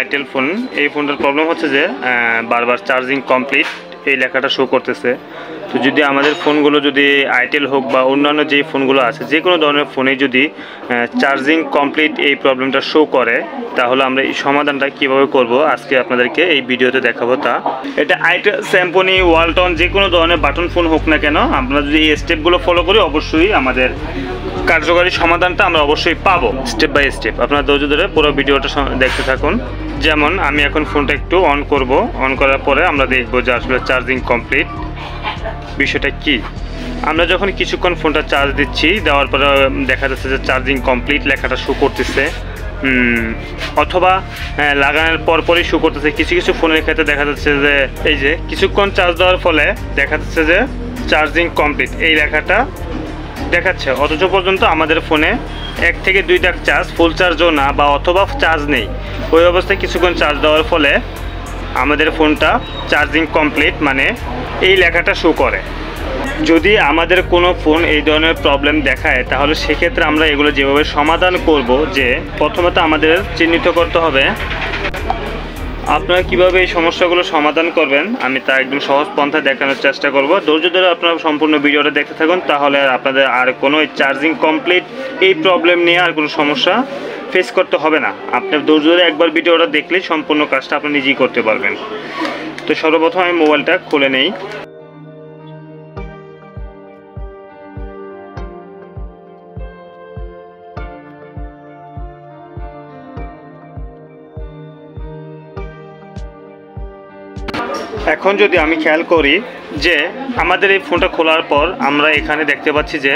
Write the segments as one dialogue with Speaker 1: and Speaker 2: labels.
Speaker 1: Itel phone, এই ফোনটার problem হচ্ছে যে বারবার চার্জিং কমপ্লিট এই লেখাটা শো করতেছে। তো যদি আমাদের ফোনগুলো যদি আইটেল হোক বা অন্যান্য যেই ফোনগুলো আছে, যে কোনো ধরনের ফোনে যদি চার্জিং কমপ্লিট এই প্রবলেমটা শো করে, তাহলে আমরা এই সমাধানটা কীভাবে করব আজকে আপনাদেরকে এই ভিডিওতে দেখাবো। এটা আইটেল, স্যামসং, ওয়ালটন যে কোনো ধরনের বাটন ফোন হোক না কেন, আমরা যদি এই স্টেপগুলো ফলো করি অবশ্যই আমাদের কার্যকরী সমাধানটা আমরা অবশ্যই পাবো স্টেপ বাই স্টেপ। আপনারা ধৈর্য ধরে পুরো ভিডিওটা দেখতে থাকুন। যেমন আমি এখন ফোনটা একটু অন করব, অন করার পরে আমরা দেখব যে আসলে চার্জিং কমপ্লিট বিষয়টা কি। আমরা যখন কিছুক্ষণ ফোনটা চার্জ দিচ্ছি, দেওয়ার পরে দেখা যাচ্ছে যে চার্জিং কমপ্লিট লেখাটা শো করতেছে, অথবা লাগানোর পরপরই শো করতেছে। কিছু কিছু ফোনের ক্ষেত্রে দেখা যাচ্ছে যে এই যে কিছুক্ষণ চার্জ দেওয়ার ফলে দেখা যাচ্ছে যে চার্জিং কমপ্লিট এই লেখাটা দেখাচ্ছে, অথচ পর্যন্ত আমাদের ফোনে 1 থেকে 2 টাক চার্জ, ফুল চার্জও না বা অথবা চার্জ নেই। ওই অবস্থায় কিছুক্ষণ চার্জ দেওয়ার ফলে আমাদের ফোনটা চার্জিং কমপ্লিট মানে এই লেখাটা শো করে। যদি আমাদের কোনো ফোন এই ধরনের প্রবলেম দেখায়, তাহলে সেক্ষেত্রে আমরা এগুলো যেভাবে সমাধান করব, যে প্রথমত আমাদের চিহ্নিত করতে হবে আপনারা কিভাবে এই সমস্যাগুলো সমাধান করবেন। আমি তা একদম সহজ পন্থা দেখানোর চেষ্টা করব। ধৈর্য ধরে আপনারা সম্পূর্ণ ভিডিওটা দেখতে থাকুন, তাহলে আপনাদের আর কোনো চার্জিং কমপ্লিট এই প্রবলেম নিয়ে আর কোনো সমস্যা ফেস করতে হবে না। আপনার ধৈর্য ধরে একবার ভিডিওটা দেখলেই সম্পূর্ণ কাজটা আপনি নিজেই করতে পারবেন। তো সর্বপ্রথম আমি মোবাইলটা খুলে নেই। এখন যদি আমি খেয়াল করি যে আমাদের এই ফোনটা খোলার পর আমরা এখানে দেখতে পাচ্ছি যে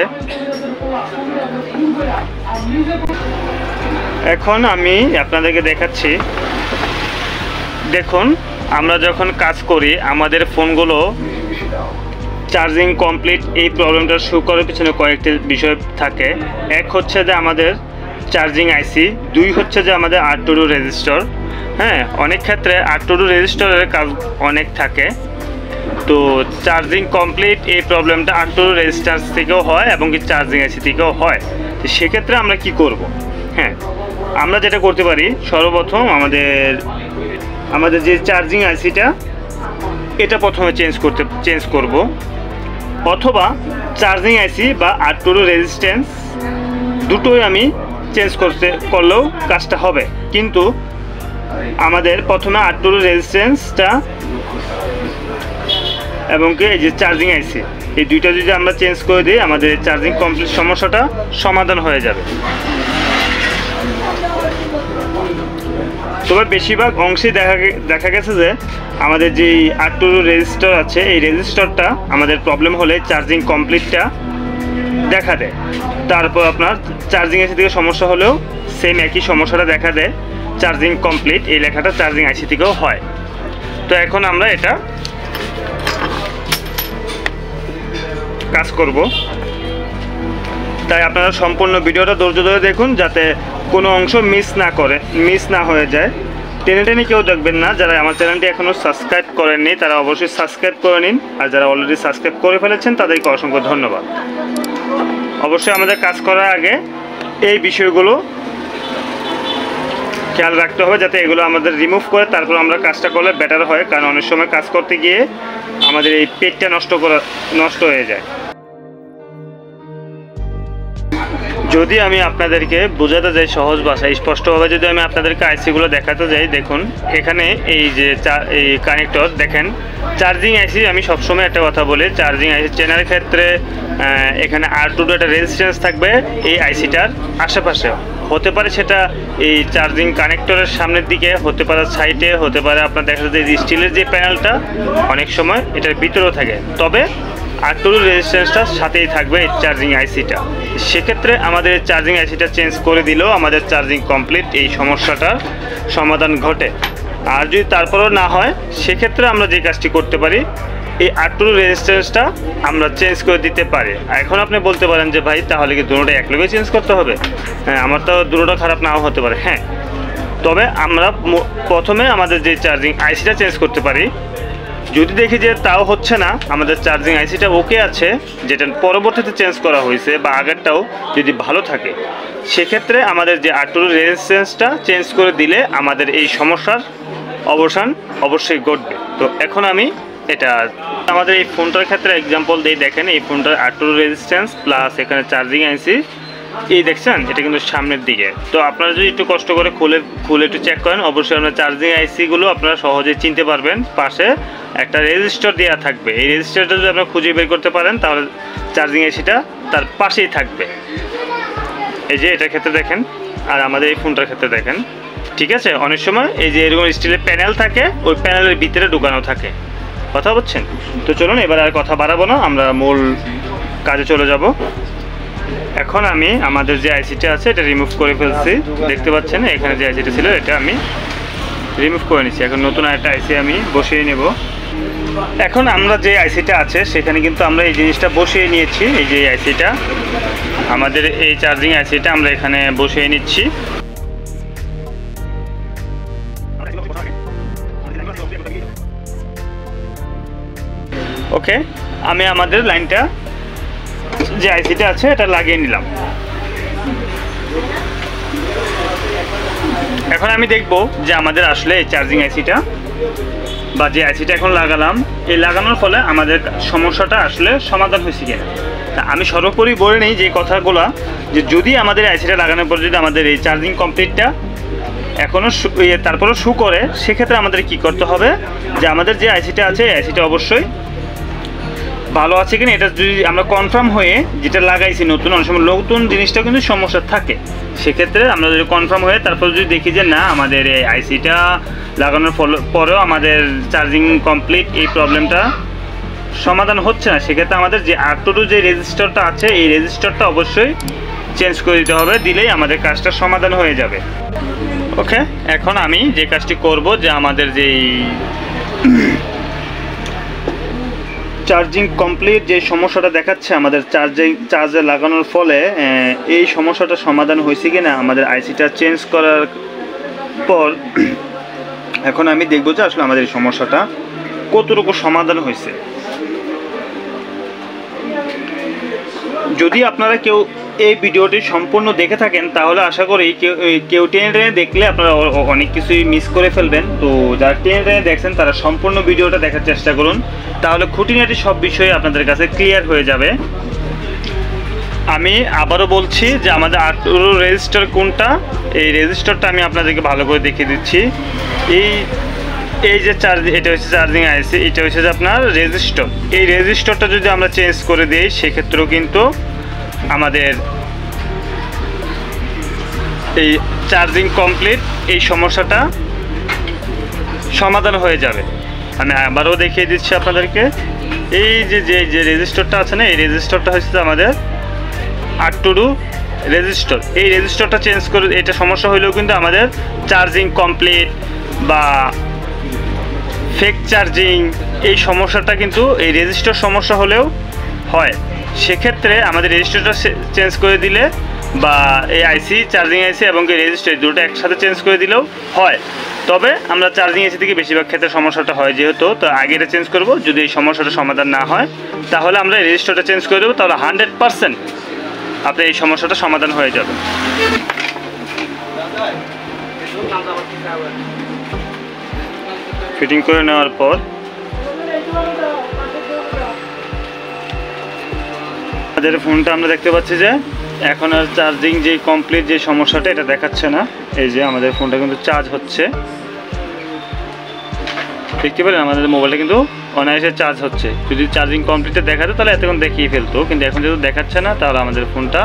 Speaker 1: এখন আমি আপনাদেরকে দেখাচ্ছি, দেখুন আমরা যখন কাজ করি আমাদের ফোনগুলো চার্জিং কমপ্লিট এই প্রবলেমটা শো করার পিছনে কয়েকটি বিষয় থাকে। এক হচ্ছে যে আমাদের চার্জিং আইসি, 2 হচ্ছে যে আমাদের R2 রেজিস্টার। অনেক ক্ষেত্রে R2 রেজিস্টারের কাজ অনেক থাকে। তো চার্জিং কমপ্লিট এই প্রবলেমটা R2 রেজিস্টার থেকেও হয় এবং কি চার্জিং আইসি থেকেও হয়। তো সেক্ষেত্রে আমরা কি করব? আমরা যেটা করতে পারি, সর্বপ্রথম আমাদের যে চার্জিং আইসিটা এটা প্রথমে চেঞ্জ করব, অথবা চার্জিং আইসি বা R2 রেজিস্ট্যান্স দুটোই আমি চেঞ্জ করলেও কাজটা হবে। কিন্তু আমাদের প্রথমে R2 রেজিস্ট্যান্সটা এবং কি এই যে চার্জিং আইসি, এই দুইটা যদি আমরা চেঞ্জ করে দিই, আমাদের চার্জিং কমপ্লিট সমস্যাটা সমাধান হয়ে যাবে। তবে বেশিরভাগ অংশেই দেখা গেছে যে আমাদের যে R2 রেজিস্টার আছে, এই রেজিস্টারটা আমাদের প্রবলেম হলে চার্জিং কমপ্লিটটা দেখা দেয়। তারপর আপনার চার্জিং আইসি থেকে সমস্যা হলেও সেম একই সমস্যাটা দেখা দেয়, চার্জিং কমপ্লিট এই লেখাটা চার্জিং আইসি থেকেও হয়। তো এখন আমরা এটা কাজ করব, তাই আপনারা সম্পূর্ণ ভিডিওটা ধৈর্য ধরে দেখুন, যাতে কোনো অংশ মিস না হয়ে যায়। টেনে কেউ দেখবেন না। যারা আমার চ্যানেলটি এখনও সাবস্ক্রাইব করেননি তারা অবশ্যই সাবস্ক্রাইব করে নিন, আর যারা অলরেডি সাবস্ক্রাইব করে ফেলেছেন তাদেরকে অসংখ্য ধন্যবাদ। অবশ্যই আমাদের কাজ করার আগে এই বিষয়গুলো খেয়াল রাখতে হবে, যাতে এগুলো আমাদের রিমুভ করে তারপর আমরা কাজটা করলে বেটার হয়। কারণ অনেক সময় কাজ করতে গিয়ে আমাদের এই পেজটা নষ্ট হয়ে যায়। যদি আমি আপনাদেরকে বোঝাতে যাই সহজ ভাষায়, স্পষ্টভাবে যদি আমি আপনাদেরকে আইসিগুলো দেখাতে যাই, দেখুন এখানে এই যে এই কানেক্টর দেখেন, চার্জিং আইসি। আমি সবসময় একটা কথা বলি, চার্জিং আইসি চেনার ক্ষেত্রে এখানে R2 একটা রেজিস্ট্যান্স থাকবে এই আইসিটার আশেপাশে। হতে পারে সেটা এই চার্জিং কানেক্টরের সামনের দিকে, হতে পারে সাইডে, হতে পারে আপনার দেখা যাচ্ছে যে স্টিলের যে প্যানেলটা অনেক সময় এটার ভিতরেও থাকে। তবে R2 রেজিস্ট্যান্সটার সাথেই থাকবে এই চার্জিং আইসিটা। সেক্ষেত্রে আমাদের চার্জিং আইসিটা চেঞ্জ করে দিলেও আমাদের চার্জিং কমপ্লিট এই সমস্যাটার সমাধান ঘটে। আর যদি তারপরেও না হয়, সেক্ষেত্রে আমরা যে কাজটি করতে পারি, এই R2 রেজিস্ট্যান্সটা আমরা চেঞ্জ করে দিতে পারি। এখন আপনি বলতে পারেন যে ভাই তাহলে কি দুটোটা একলগে চেঞ্জ করতে হবে? আমার তো দুটোটা খারাপ নাও হতে পারে। তবে আমরা প্রথমে আমাদের যে চার্জিং আইসিটা চেঞ্জ করতে পারি, যদি দেখি যে তাও হচ্ছে না, আমাদের চার্জিং আইসিটা ওকে আছে, যেটা পরবর্তীতে চেঞ্জ করা হয়েছে বা আগেরটাও যদি ভালো থাকে, সেক্ষেত্রে আমাদের যে আর্টুরু রেজিস্ট্যান্সটা চেঞ্জ করে দিলে আমাদের এই সমস্যার অবসান অবশ্যই ঘটবে। তো এখন আমি এটা আমাদের এই ফোনটার ক্ষেত্রে এক্সাম্পল দিয়ে দেখেন, এই ফোনটার আর্টুরু রেজিস্ট্যান্স প্লাস এখানে চার্জিং আইসি এই দেখছেন, এটা কিন্তু সামনের দিকে। তো আপনারা যদি একটু কষ্ট করে খুলে একটু চেক করেন, অবশ্যই আপনার চার্জিং আইসিগুলো আপনারা সহজেই চিনতে পারবেন। পাশে একটা রেজিস্টার দেওয়া থাকবে, এই রেজিস্টারটা যদি আপনারা খুঁজে বের করতে পারেন তাহলে চার্জিং আইসিটা তার পাশেই থাকবে। এই যে এটার ক্ষেত্রে দেখেন, আর আমাদের এই ফোনটার ক্ষেত্রে দেখেন, ঠিক আছে। অনেক সময় এই যে এরকম স্টিলের প্যানেল থাকে, ওই প্যানেলের ভিতরে ঢুকানো থাকে, কথা বলছেন। তো চলুন এবার আর কথা বাড়াবো না, আমরা মূল কাজে চলে যাব। এখন আমি আমাদের যে আইসিটা আছে এটা রিমুভ করে ফেলছি, দেখতে পাচ্ছেন এখানে যে আইসিটা ছিল এটা আমি রিমুভ করে নিচ্ছি। এখন নতুন আরেকটা আইসি আমি বসিয়ে নেব। এখন আমরা যে আইসিটা আছে সেখানে কিন্তু আমরা এই জিনিসটা বসিয়ে নিয়েছি, এই যে আইসিটা আমাদের এই চার্জিং আইসিটা আমরা এখানে বসিয়ে নিচ্ছি। ওকে, আমি আমাদের লাইনটা যে আইসিটা আছে এটা লাগিয়ে নিলাম। এখন আমি দেখব যে আমাদের আসলে এই চার্জিং আইসিটা বা যে আইসিটা এখন লাগালাম, এই লাগানোর ফলে আমাদের সমস্যাটা আসলে সমাধান হয়েছে কিনা। তা আমি সর্বোপরি বলে নিই যে কথাগুলো, যে যদি আমাদের আইসিটা লাগানোর পর যদি আমাদের এই চার্জিং কমপ্লিটটা এখনও তারপরেও শু করে, সেক্ষেত্রে আমাদের কি করতে হবে, যে আমাদের যে আইসিটা আছে এই আইসিটা অবশ্যই ভালো আছে কিনা এটা যদি আমরা কনফার্ম হয়ে যেটা লাগাইছি নতুন, অনেক সময় নতুন জিনিসটা কিন্তু সমস্যা থাকে, সেক্ষেত্রে আমরা যদি কনফার্ম হয়ে তারপর যদি দেখি যে না আমাদের এই আইসিটা লাগানোর পরেও আমাদের চার্জিং কমপ্লিট এই প্রবলেমটা সমাধান হচ্ছে না, সেক্ষেত্রে আমাদের যে আর্টুরু যে রেজিস্টারটা আছে এই রেজিস্টারটা অবশ্যই চেঞ্জ করে দিতে হবে, দিলেই আমাদের কাজটা সমাধান হয়ে যাবে। ওকে, এখন আমি যে কাজটি করব, যে আমাদের যেই চার্জিং কমপ্লিট যে সমস্যাটা দেখাচ্ছে আমাদের চার্জে লাগানোর ফলে, এই সমস্যাটা সমাধান হয়েছে কিনা আমাদের আইসিটা চেঞ্জ করার পর, এখন আমি দেখব যে আসলে আমাদের এই সমস্যাটা কতটুকু সমাধান হয়েছে। যদি আপনারা কেউ এই ভিডিওটি সম্পূর্ণ দেখে থাকেন তাহলে আশা করি কেউ টেনে দেখলে আপনারা অনেক কিছুই মিস করে ফেলবেন। তো যারা টেনে দেখছেন তারা সম্পূর্ণ ভিডিওটা দেখার চেষ্টা করুন, তাহলে খুঁটিনাটি সব বিষয়ে আপনাদের কাছে ক্লিয়ার হয়ে যাবে। আমি আবারও বলছি যে আমাদের আর্টুরু রেজিস্টার কোনটা, এই রেজিস্টারটা আমি আপনাদেরকে ভালো করে দেখিয়ে দিচ্ছি। এই যে এটা হচ্ছে চার্জিং আইসি, এটা হচ্ছে যে আপনার রেজিস্টার। এই রেজিস্টারটা যদি আমরা চেঞ্জ করে দিই সেক্ষেত্রেও কিন্তু আমাদের এই চার্জিং কমপ্লিট এই সমস্যাটা সমাধান হয়ে যাবে। আমি আবারও দেখিয়ে দিচ্ছি আপনাদেরকে, এই যে রেজিস্টারটা আছে না, এই রেজিস্টারটা হচ্ছে আমাদের আর্টুরু রেজিস্টার। এই রেজিস্টারটা চেঞ্জ করে এটা সমস্যা হইলেও কিন্তু আমাদের চার্জিং কমপ্লিট বা ফেক চার্জিং এই সমস্যাটা কিন্তু এই রেজিস্টার সমস্যা হলেও হয়। সেক্ষেত্রে আমাদের রেজিস্টারটা চেঞ্জ করে দিলে বা এই আইসি চার্জিং আইসি এবং এই রেজিস্টার দুটো একসাথে চেঞ্জ করে দিলেও হয়। তবে আমরা চার্জিং আইসি থেকে বেশিরভাগ ক্ষেত্রে সমস্যাটা হয়, যেহেতু তো আগে এটা চেঞ্জ করব। যদি এই সমস্যাটা সমাধান না হয় তাহলে আমরা রেজিস্টারটা চেঞ্জ করে দেবো, তাহলে 100% আপনার এই সমস্যাটা সমাধান হয়ে যাবে। ফিটিং করে নেওয়ার পর আমাদের ফোনটা আমরা দেখতে পাচ্ছি যে এখন আর চার্জিং যে কমপ্লিট যে সমস্যাটা এটা দেখাচ্ছে না। এই যে আমাদের ফোনটা কিন্তু চার্জ হচ্ছে, দেখতে পেলেন আমাদের মোবাইলটা কিন্তু অনায়াসে চার্জ হচ্ছে। যদি চার্জিং কমপ্লিটে দেখাতো তাহলে এতক্ষণ দেখিয়ে ফেলতো, কিন্তু এখন যেহেতু দেখাচ্ছে না তাহলে আমাদের ফোনটা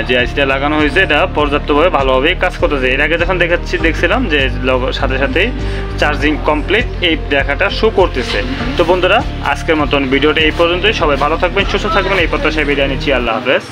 Speaker 1: যে আইসিটা লাগানো হয়েছে এটা পর্যাপ্তভাবে ভালোভাবেই কাজ করতেছে। এর আগে যখন দেখছিলাম যে সাথে সাথেই চার্জিং কমপ্লিট এই দেখাটা শো করতেছে। তো বন্ধুরা, আজকের মতন ভিডিওটা এই পর্যন্তই। সবাই ভালো থাকবেন, সুস্থ থাকবেন, এই প্রত্যাশায় বিদায় নিচ্ছি। আল্লাহ হাফেজ।